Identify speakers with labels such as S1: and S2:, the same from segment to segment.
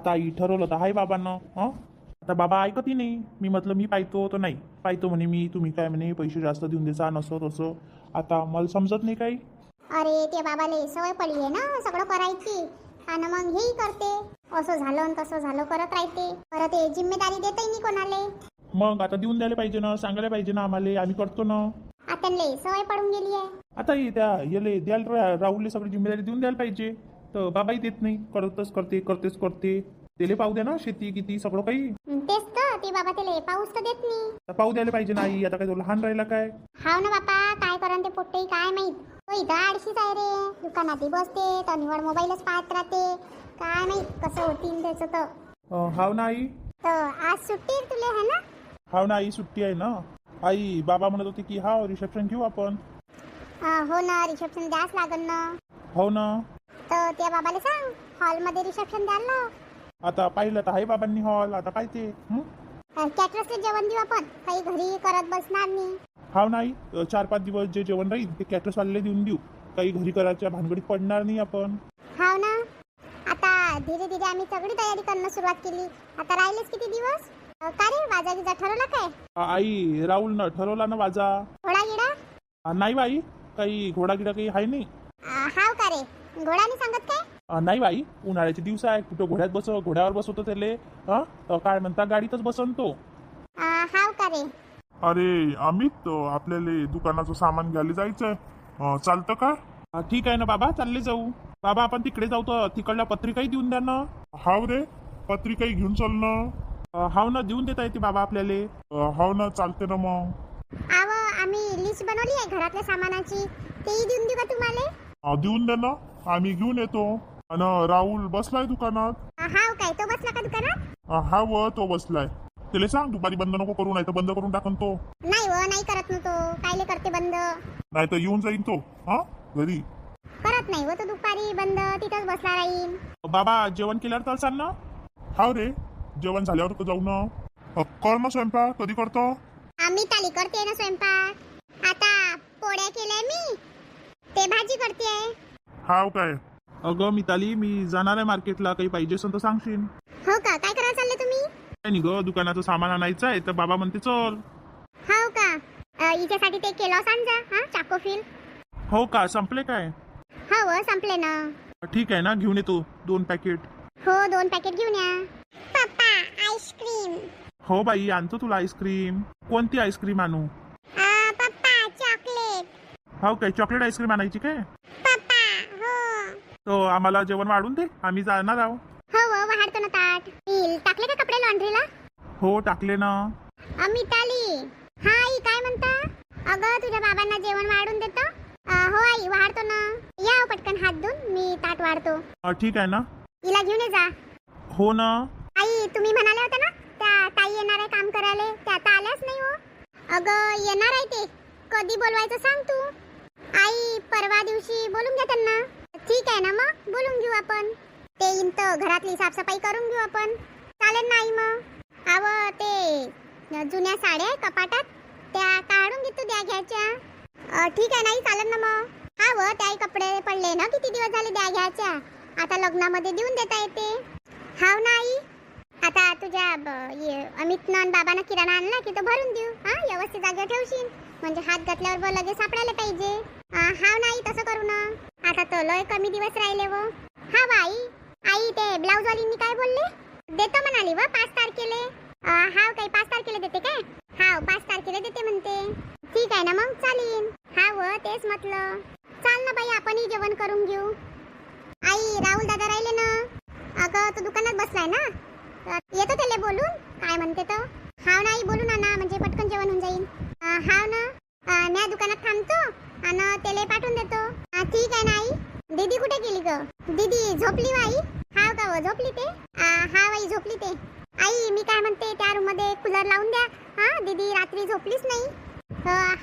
S1: आता आई ठरवलं तर आहे बाबांना. आता बाबा ऐकतही नाही. मी म्हटलं मी पाहतो तर नाही पाहतो म्हणे. मी तुम्ही काय म्हणे पैसे जास्त देऊन द्यायचा नसं तसं. आता मला समजत नाही काही.
S2: अरे ते बाबाले सवय पडली आहे ना सगळं करायची, आणि मग हेही करते. असं झालं आणि तसं झालं करत राहते. परत ते जिम्मेदारी देतही नाही कोणाले.
S1: मग आता देऊन द्यायला पाहिजे ना, सांगायला पाहिजे ना आम्हाला. आम्ही करतो ना.
S2: आता त्यांना सवय पडून गेली आहे.
S1: आता त्या याले द्यायला राहुलले सगळी जिम्मेदारी देऊन द्यायला पाहिजे. तर बाबाही देत नाही. करतेच करते. त्याला पाहू द्या ना शेती किती सगळं काही.
S2: तेच तर ते बाबा त्याला पाऊस तर देत नाही.
S1: तर पाहू द्यायला पाहिजे ना आई. आता काय तो लहान राहिला काय.
S2: हाव ना बापा, काय करण ते पोट्टे काय माहित. तो इथं आडशीच आहे रे. दुकानातही बसते तर निवड मोबाईलच पाहत राहते. काय माहित कसं होतील त्याचं तर.
S1: हाव ना आई.
S2: तर आज सुट्टी आहे तुले है ना?
S1: हाव ना आई, सुट्टी आहे ना. आई बाबा म्हणत होते की हाव रिसेप्शन घेऊ आपण.
S2: हो ना, रिसेप्शन द्यास लागल ना.
S1: हो ना.
S2: तर त्या बाबाला सांग हॉलमध्ये रिसेप्शन द्यायला लाव.
S1: आता पाहिलं तर आहे बाबांनी हॉल. आता काय ते
S2: कॅटरसला जेवण देऊ आपण, काही घरी करत बसणार नाही.
S1: हाव नाही. 4-5 दिवस जे जेवण राहील ते कॅटरसवाल्याला देऊन देऊ. काही घरी करायच्या भानगडीत पडणार नाही आपण.
S2: हाव ना. आता धीरे धीरे आम्ही सगळी तयारी करणं सुरुवात केली. आता राहिलेच किती दिवस. का रे वाजा गिजा ठरवला काय?
S1: आई राहुल न ठरवला ना वाजा.
S2: घोडा गिडा?
S1: नाही बाई, काही घोडा गिडा काही आहे नाही.
S2: हाव का रे, घोडाने सांगत काय?
S1: नाही बाई, उन्हाळ्याचे दिवस आहे. कुठं घोड्यावर बसवतो त्याले. काय म्हणता गाडीतच बसन तो.
S2: हाव का रे.
S3: अरे अमित, आपल्याला दुकानाचं सामान घ्यायला जायचंय. चालतं का?
S1: ठीक आहे ना बाबा, चालले जाऊ. बाबा आपण तिकडे जाऊ तर तिकडल्या पत्रिकाही देऊन द्या ना.
S3: हाव रे, पत्रिकाही घेऊन चाल ना.
S1: हाव ना, देऊन देता येते बाबा आपल्याला.
S3: हाव ना, चालते ना मग.
S2: आम्ही लिस्ट बनवली आहे घरातल्या सामानाची, तेही देऊन देऊ का तुम्हाला?
S3: देऊन दे ना, आम्ही घेऊन येतो. आणि राहुल बसलाय दुकानात.
S2: हाव काय, तो बसला का दुकानात?
S3: हाव, तो बसलाय. त्याला सांग दुपारी बंद नको करू, नाही तर बंद करून टाकन तो.
S2: नाही नाही करत ना तो. कायले करते बंद?
S3: नाही तर येऊन जाईन तो घरी.
S2: करत नाही तो दुपारी बंद, तिथंच बसला राहील.
S1: बाबा जेवण केल्यावर तर चाल ना.
S3: हाव रे, जेवण झाल्यावर तर जाऊ ना. कर ना स्वयंपाक, कधी करतो?
S2: आम्ही ताली करते ना स्वयंपाक. आता पोळ्या केल्या मी, ते भाजी करते.
S3: हाव काय?
S1: अगं मिताली, मी जाणार आहे मार्केटला. काही पाहिजे असेल तर सांगशील.
S2: हो का, काय करायला चालले तुम्ही?
S1: काय नाही ग, दुकानाचं सामान आणायचं आहे तर बाबा म्हणते चल.
S2: हो का, हिच्यासाठी ते केलं सांजा चाकोफिल.
S1: हो का, संपले काय?
S2: हो संपले ना.
S1: ठीक आहे ना, घेऊन येतो 2 पॅकेट.
S2: हो 2 पॅकेट घेऊन या. पप्पा आईस्क्रीम.
S1: हो बाई, आणतो तुला आईस्क्रीम. कोणती आईस्क्रीम आणू?
S2: पप्पा चॉकलेट.
S1: हो काय, चॉकलेट आईस्क्रीम आणायची काय?
S2: पप्पा हो.
S1: तो आम्हाला जेवण वाढून दे, आम्ही जाणार आहोत.
S2: हो वाढतो ना ताट. टाकले का कपडे लॉन्ड्रीला?
S1: हो टाकले ना.
S2: मिताली. हा आई, काय म्हणता? अगं तुझ्या बाबांना जेवण वाढून देतो. हो आई, वाढतो ना. या पटकन हात धुवून, मी ताट वाढतो.
S1: ठीक आहे ना.
S2: हिला घेऊन ये जा.
S1: हो ना.
S2: आई तुम्ही म्हणाले होते ना त्या ताई येणार आहे काम करायला, त्या आता आल्याच नाही हो. अगं येणार आहे ते, कधी बोलवायचं सांग तू. आई परवा दिवशी बोलून घ्या त्यांना. ठीक आहे ना, मग बोलून घेऊ आपण. ते येईन तर घरातली साफसफाई करून घेऊ आपण. चालेल नाही मग. ते जुन्या साड्या आहे कपाटात, त्या काढून घेतो द्या घ्यायच्या. ठीक आहे नाही, चालेल ना मग. त्याही कपडे पडले ना, किती दिवस झाले द्या घ्यायच्या. आता लग्नामध्ये देऊन देता येते. हाव नाही. आता तुझ्या अमितनं आणि बाबांना किराणा आणला की तो भरून देऊ. व्यवस्थित जागेवर ठेवशील, म्हणजे हात घातल्यावर लगेच सापडायला पाहिजे. हाव नाही, तसं करू ना. आता तर लय कमी दिवस राहिले व. हा बाई. आई ते ब्लाऊज वालींनी काय बोलले? देतो म्हणाली व 5 तारखेला. हाव काही 5 तारखेला देते काय? हाव 5 तारखेला देते म्हणते. ठीक आहे ना मग, चालेल. हाव तेच म्हटलं. चाल ना बाई, आपणही जेवण करून घेऊ. आई राहुल दादा राहिले ना. अगं तो दुकानात बसलाय ना, येतो त्याला बोलून. काय म्हणते तो? हाव नाही, बोलू ना म्हणजे पटकन जेवण होऊन जाईल. हाव ना, मी दुकानात थांबतो आणि त्याला पाठवून देतो. ठीक आहे ना आई. दीदी कुठे गेली ग? दीदी झोपली बाई. हाव का व, झोपली ते? हा बाई झोपली ते. आई मी काय म्हणते, त्या रूम मध्ये कूलर लावून द्या. दीदी रात्री झोपलीच नाही.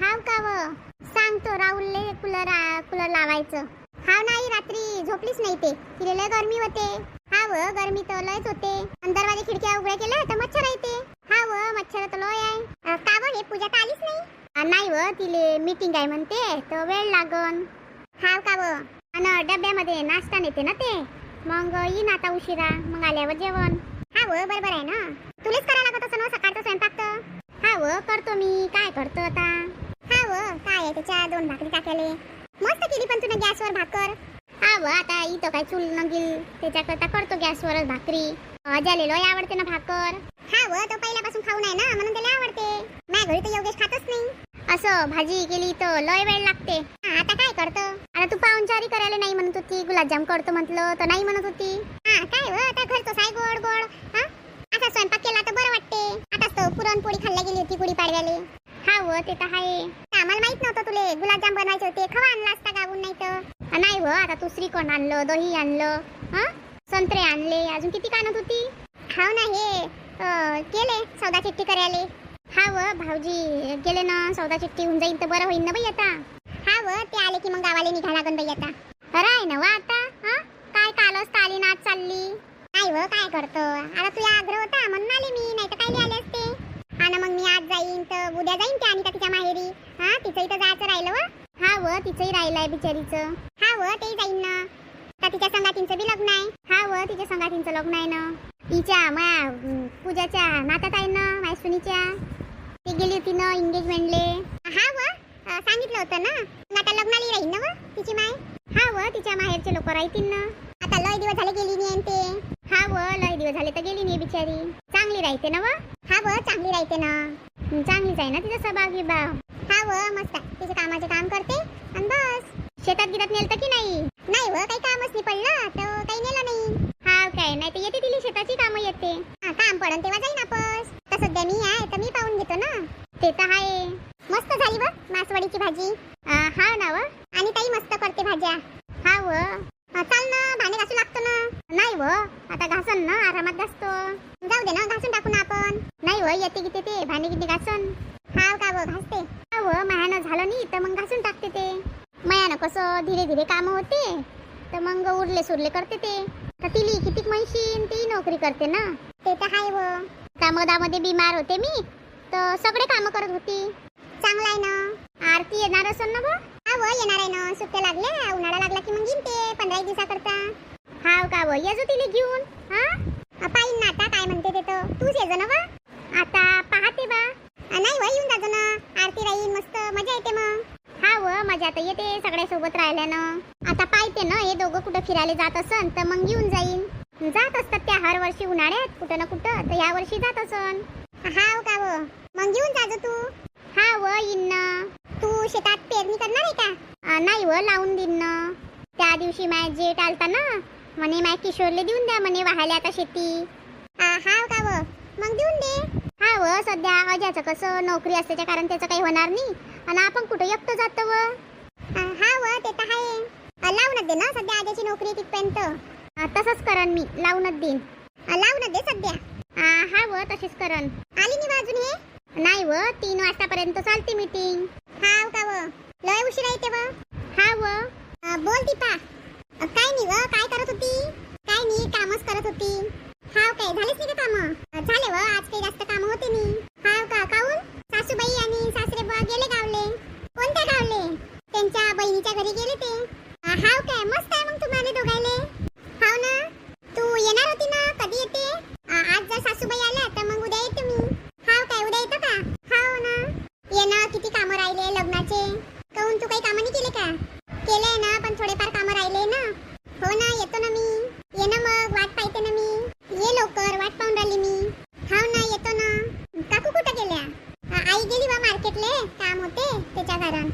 S2: हाव का व, सांगतो राहुलले कूलर लावायचं. हाव नाही, रात्री झोपलीच नाही ते. तिला लय गरमी होते. हाव गरमी तर लयच होते. दरवाजे खिडक्या उघड्या केल्या तर मच्छर येते. हाव मच्छर तर लय आहे. का व, हे पूजा तर आलीच नाही? नाही व, तिले मीटिंग आहे म्हणते, तर वेळ लागन. हाव का व, आणि डब्यामध्ये नाश्ता नेते ना ते, मग येईन आता उशिरा, मग आल्यावर जेवण. हा व बरोबर आहे ना, तुलाच करायला लागत असं ना सकाळचा स्वयंपाक तर. हा व करतो मी, काय करतो आता. हा व काय आहे त्याच्या 2 भाकरी टाकायले. मस्त केली पण तुला गॅसवर भाकर. हा व आता इथं काय चूल नगील त्याच्याकरता करतो गॅसवरच भाकरी. ज्याला लय आवडते ना भाकर. हा व तो पहिल्यापासून खाऊन आहे ना म्हणून त्याला आवडते. माझ्या घरी तर योगेश खातच नाही. असं भाजी केली तर लय वेळ लागते. आता काय करतो, आता तू पाहुणचारी करायला नाही म्हणत होती, गुलाबजाम करतो म्हटलं तर नाही म्हणत होती. हा काय व आता घरचं साय गोड गोड. हा आता स्वयंपाक केला तर बरं वाटते. आताच तर पुरणपोळी खाल्ल्या गेली होती गुढीपाडव्याले. हा व ते तर आहे. आम्हाला माहित नव्हतं तुले गुलाबजाम बनवायचे होते, खवा आणला असता गावून नाही तर. नाही व आता तू श्रीखंड आणलं, दही आणलं, हा संत्रे आणले, अजून किती आणत होती. हाव ना हे केले सौदा चिठ्ठी करायले. हा व भाऊजी गेले ना, सौदा चिठ्ठी होऊन जाईन तर बरं होईन ना बाई आता. हा व ते आले की मग गावाला निघा लागन बाई आता. खरं आहे ना व आता. हा काय कालच आली ना आज चालली. नाही व काय करतो, आता तुझा आग्रह होता म्हणून आले मी, नाही तर काय आले असते. आणि मग मी आज जाईन तर उद्या जाईन ते आणि तिच्या माहेरी. हा तिचं इथं जायचं राहिलं व. हा व तिचंही राहिलंय बिचारीचं. हा व तेही जाईन ना, तर तिच्या संगातींचं बी लग्न आहे. हा व तिच्या संगातींचं लग्न आहे ना, तिच्या माया पूजाच्या नात्यात आहे ना, माझ्या सुनीच्या. ती गेली होती ना एंगेजमेंटले. हा व सांगितलं होतं ना, मग आता लग्नाला राहील ना व तिची माय. हा व तिच्या माहेरचे लोक राहतील ना. आता लय दिवस झाले गेली नाही ते. हा व लय दिवस झाले तर गेली नाही बिचारी. चांगली राहते ना व. हा व चांगली राहते ना, चांगलीच आहे ना तिचा स्वभाव गिभाव. हा व मस्त आहे, तिचे कामाचे काम करते आणि बस. शेतात गिरात नेलं की नाही. नाही व काही कामच नाही पडलं तर काही नेलं नाही. हा काय नाही तर येते तिला शेताची कामं येते. काम पडन तेव्हा जाईन आपस. तर सध्या मी आहे तर मी पाहून घेतो ना. ते तर आहे. मस्त झाली व मासवडीची भाजी. हा ना व, आणि ताई मस्त करते भाज्या. हा व चाल ना, भांडे घासू लागतो ना. नाही व आता घासन ना, आरामात घासतो. जाऊ दे ना, घासून टाकू ना आपण. नाही व येते किती ते भांडे किती घासन. हा का व घासते. हा व मायानं झालं नाही तर मग घासून टाकते ते. मायानं कसं धीरे धीरे काम होते तर मग उरले सुरले करते ते. तर तिली किती म्हणशीन ती नोकरी करते ना. ते तर आहे व. कामदामध्ये बिमार होते मी तर सगळे कामं करत होती. चांगलं आहे ना. आरती येणार असेल ना व. हा व येणार आहे ना, सुट्ट्या लागल्या, उन्हाळा लागला की मग येईन ते 15 दिवसाकरता. हाव का व येजो तिला घेऊन. हा पाहिन ना आता काय म्हणते ते तर. तूच येजो ना व. आता पाहते बा. नाही व येऊन जाजो ना, आरती राहीन मस्त मजा येते मग. हा व मजा तर येते सगळ्या सोबत राहिल्यानं. आता पाहते ना हे दोघं कुठं फिरायला जात असन तर मग येऊन जाईन. जात असतात त्या हर वर्षी उन्हाळ्यात कुठं ना कुठं, तर या वर्षी जात असन. हाव का व मग येऊन जाजो तू. हा व येईन ना. तू शेतात पेरणी करणार आहे का. नाही व लावून देईन ना. त्या दिवशी माझ्या जेठ आलता ना, म्हणे माझ्या किशोरले देऊन द्या म्हणे वाहायला आता शेती. हाव का व मग देऊन दे. हा व सध्या अजाचं कसं नोकरी असल्याच्या कारण त्याचं काही होणार नाही आणि आपण कुठं एकटं जातो व. हा व ते तर आहे. लावूनच दे ना सध्या आजाची नोकरी तिथपर्यंत. तसंच करन मी, लावूनच देईन. लावूनच दे सध्या. हा व तशीच करन. आली नाही अजून हे. नाही व 3 वाजतापर्यंत चालते मीटिंग. हाव का व लय उशिरा येते व. हा व बोल दीपा. काय नाही व काय करत होती. काय नाही कामच करत होती. हाव काय झालेच नाही का कामं. झाले व आज काही जास्त कामं होते नाही. हाव का काहून. सासूबाई आणि सासरे बुवा गेले गावले. कोणत्या गावले. त्यांच्या बहिणीच्या घरी गेले ते. हाव काय मस्त आहे मग तुम्हाला दोघायले. हाव ना तू येणार होती ना, कधी येते. आज जर सासूबाई आल्या तर मग उद्या येते मी. हाव काय उद्या येतो का. हाव ना ये ना, किती कामं राहिले लग्नाचे. कहून तू काही कामं नाही केले का. केले ना पण थोडेफार कामं राहिले ना. हो ना येतो ना मी. ये ना मग वाट पाहते ना मी. ये लवकर वाट पाहून राहिली मी. हाव ना येतो ना. काकू कुठं गेल्या. आई गेली बा मार्केटले, काम होते त्याच्या घरात.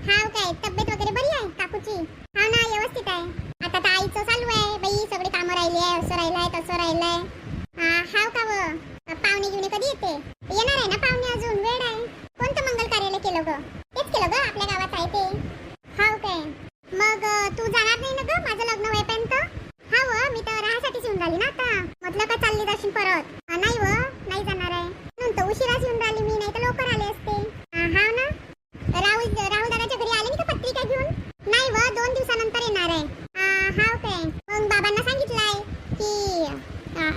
S2: हाव काय तब्येत वगैरे बरी आहे काकूची. हाव ना व्यवस्थित आहे. आता तर आईचं चालू आहे बाई सगळे कामं राहिले आहे, असं राहिलंय तसं राहिलंय. हाव का व पाहुणे घेऊन कधी येते. येणार आहे ना पाहुणे, अजून वेळ आहे. कोणतं मंगल कार्यालय केलं ग. तेच केलं ग आपल्या गावात आहे ते. हाव काय मग तू जाणार नाही ना ग माझं लग्न होईपर्यंत. हा व मी तर राहायसाठीच येऊन राहिली ना आता. म्हटलं का चालली जाशील परत. नाही व नाही जाणार आहे. नंतर उशिराच येऊन राहिली मी, नाही तर लवकर आले असते. हाव ना राहुल दादाच्या घरी आले नाही का पत्रिका घेऊन. नाही व 2 दिवसानंतर येणार आहे. हाव काय मग बाबांना सांगितलंय की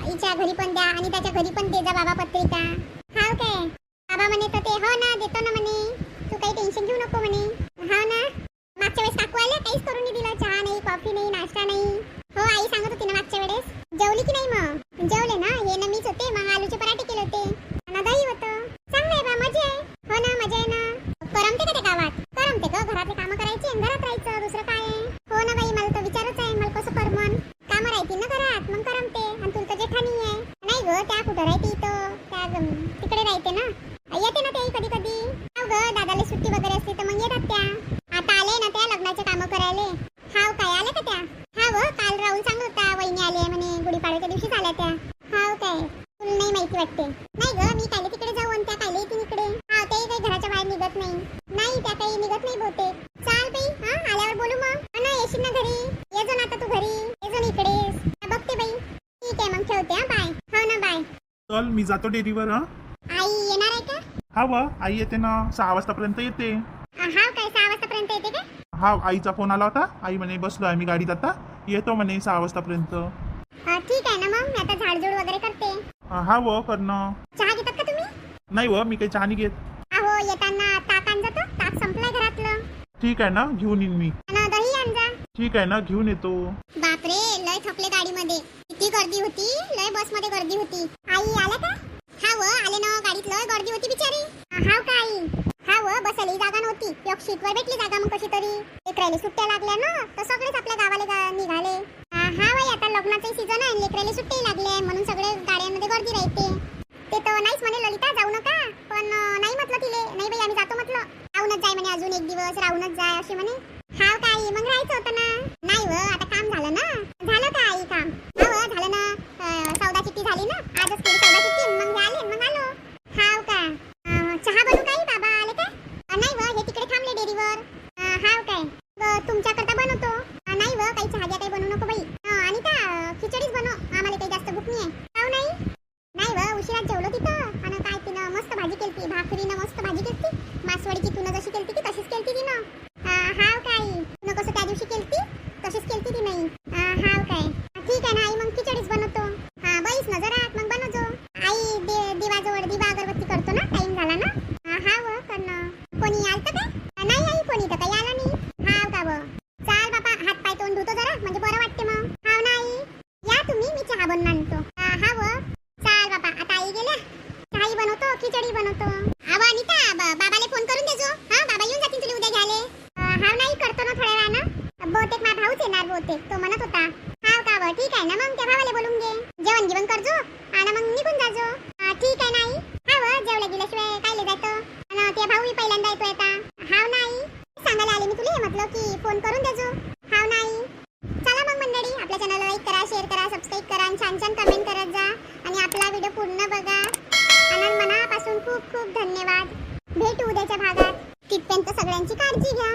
S2: हिच्या घरी पण द्या आणि त्याच्या घरी पण दे जा बाबा पत्रिका. हाव काय बाबा म्हणे तर ते हो ना देतो ना म्हणे, तू काही टेन्शन घेऊ नको म्हणे. हाव ना मागच्या वेळेस काकू आल्या काहीच करून नाही दिलं. चहा नाही, कॉफी नाही, नाश्ता नाही. हो आई सांगत होती ना मागच्या वेळेस. जेवली की नाही मग? जेवले ना, हे ना मीच होते, मग आलूचे पराठे केले होते आणि दही होतं. चांगलं आहे बा, मजा आहे. हो ना, मजा आहे ना. करमते का ते गावात? करमते ग, घरातले कामं करायची आणि घरात राहायचं, दुसरं काय आहे. हो ना बाई, मला तर विचारच आहे, मला कसं करमन. कामं राहतील ना घरात, मग करमते. आणि तुला तर जेठाणी आहे. नाही ग, त्या कुठं राहते इथं, त्या तिकडे राहते ना. येते ना ते कधी कधी. हो ग, दादाला सुट्टी वगैरे असते तर मग येतात त्या. आता आले ना त्या लग्नाचे कामं करायला. हाव काय, आले का त्या? हा व, काल राहुल सांगत होता वहिनी आले म्हणे, गुढीपाडव्याच्या दिवशीच आल्या त्या. हाव काय, तुला नाही माहिती वाटते. नाही ग, मी कायले तिकडे जाऊ आणि त्या कायले येतील इकडे. हा, तेही काही घराच्या बाहेर निघत नाही. नाही, त्या काही निघत नाही बहुतेक. चाल बाई, हा आल्यावर बोलू मग. हो ना, येशील ना घरी? ये जो ना आता तू घरी, ये जो ना इकडेच. बघते बाई. ठीक आहे मग, ठेवते हा, बाय. हो ना, बाय.
S3: चल मी जातो डेअरीवर. हा
S2: आई येणार आहे का?
S3: हा व, आई येते ना, 6 वाजतापर्यंत येते.
S2: हाव काय, 6 वाजतापर्यंत येते का?
S3: हा, आईचा फोन आला होता. आई म्हणे बसलो आहे मी गाडीत, आता येतो म्हणे 6 वाजतापर्यंत.
S2: ठीक आहे ना, मग मी आता झाडझूड वगैरे करते.
S3: हा व, करणं.
S2: चहा घेतात का तुम्ही?
S3: नाही व, मी काही चहा नाही घेत.
S2: अहो, येताना ताक आण जातो, ताक संपलाय घरातलं.
S3: ठीक आहे ना, घेऊन येईन मी.
S2: आणि दही आण जा.
S3: ठीक आहे ना, घेऊन येतो.
S2: बापरे, लय थकले गाडीमध्ये. किती गर्दी होती, लय बसमध्ये गर्दी होती. आई आल्या का? हा व, आले ना, गाडीत लय गर्दी होती बिचारी. हाव का आई? हा व, बसायला जागा नव्हती. एक सीटवर भेटली जागा मग कशी तरी. लेकरायला सुट्ट्या लागल्या ना, तर सगळेच आपल्या गावाला निघाले. हा बाई, आता लग्नाचा सीझन आहे, लेकरायला सुट्टी लागले म्हणून सगळे गाड्यांमध्ये गर्दी राहते. ते तर नाहीच म्हणे ललिता, जाऊ नका. पण नाही म्हटलं तिले. नाही बाई, आम्ही जातो म्हटलं. राहूनच जाय म्हणे, अजून एक दिवस राहूनच जाय असे म्हणे. हाव का आई, मग राहायचं होतं ना. नाही व, आता काम झालं ना. झालं का आई काम? हो झालं ना. सौदा चिठ्ठी झाली ना, आजच केली सौदा चिठ्ठी, मग आले, मग आलो. हाव का? चहा बनवू काही? बाबा आले का? नाही व, हे तिकडे थांबले डेअरीवर. हाव काय, तुमच्याकरता बनवतो. नाही व, काही चहा घ्या काही बनवू नको बाई. आणि का खिचडीच बनव, आम्हाला काही जास्त भूक नाही आहे. हाव नाही? नाही व, उशिरात जेवलो तिथं. आणि काय तिनं मस्त भाजी केलती, भाकरीनं मस्त भाजी केलती. मासवडीची तुनं जशी केलती की तशीच केलती तिनं. हाव काय, तुनं कसं त्या दिवशी केलती तशीच केलती ती. नाही हाव काय, ठीक आहे ना आई, मग खिचडीच बनवतो. हा बैस ना जरा, मग बनवतो. आई दिवाजवळ दिवा अगरबत्ती करतो ना, टाइम झाला ना. हाव करणं. कोणी आलतं काय? नाही आई, कोणी तर काही आला नाही. हाव का व, चाल बापा, हात पाय तोंड धुतो जरा, म्हणजे बरं वाटते मग. हाव ना आई, या तुम्ही, मी चहा बनवून आणतो. हाव, चाल बापा, आता आई गेल्या, चहाही बनवतो, खिचडी बनवतो. अहो अनिता, बाबाला फोन करून देजो. हा, बाबा येऊन जातील तुला उद्या घ्यायला. हाव नाही, करतो ना थोड्या वेळानं. बहुतेक माझा भाऊच येणार बहुतेक, तो म्हणत होता. हाव का व, ठीक आहे ना, मग त्या भावाला बोलून घे. जेवण गिवण करजो आणि मग निघून जाजो. ठीक आहे नाही. हाव, जेवढ्या गेल्याशिवाय कायले जातं. आणि ते भाऊही पहिल्यांदा येतोय आता. हाव नाही, सांगायला आले मी तुला, हे म्हटलं की फोन करून देजो. हाव नाही. चला मग मंडळी, आपल्या चॅनलला लाईक करा, शेअर करा, सबस्क्राईब करा आणि छान छान कमेंट करत जा. आणि आपला व्हिडिओ पूर्ण बघा. आनंद मनापासून खूप खूप धन्यवाद. भेटू उद्याच्या भागात. तिथपर्यंत सगळ्यांची काळजी घ्या.